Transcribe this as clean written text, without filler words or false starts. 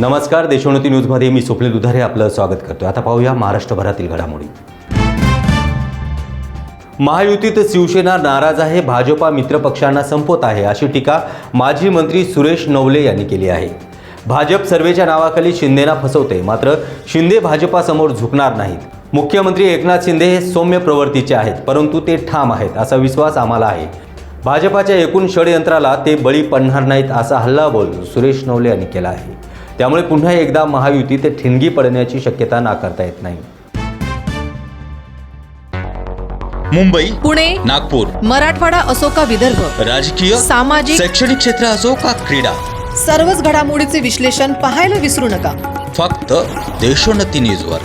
नमस्कार, देशोन्नती न्यूजमध्ये मी स्वप्नील दुधारे आपलं स्वागत करतो। आता पाहूया महाराष्ट्रभरातील घडामोडी। महायुतीत शिवसेना नाराज आहे, भाजपा मित्रपक्षांना संपवत आहे अशी टीका माजी मंत्री सुरेश नवले यांनी केली आहे। भाजप सर्वेच्या नावाखाली शिंदेना फसवते, मात्र शिंदे भाजपासमोर झुकणार नाहीत। मुख्यमंत्री एकनाथ शिंदे हे सौम्य प्रवृत्तीचे आहेत, परंतु ते ठाम आहेत असा विश्वास आम्हाला आहे। भाजपाच्या एकूण षडयंत्राला ते बळी पडणार नाहीत असा हल्लाबोल सुरेश नवले यांनी केला आहे। त्यामुळे पुन्हा एकदा महायुतीत ठिणगी पडण्याची शक्यता नाकारता येत नाही। मुंबई, पुणे, नागपूर, मराठवाडा असो का विदर्भ, राजकीय, सामाजिक, शैक्षणिक क्षेत्र असो का क्रीडा, सर्वच घडामोडीचे विश्लेषण पाहायला विसरू नका। फक्त देशोन्नती न्यूजवर।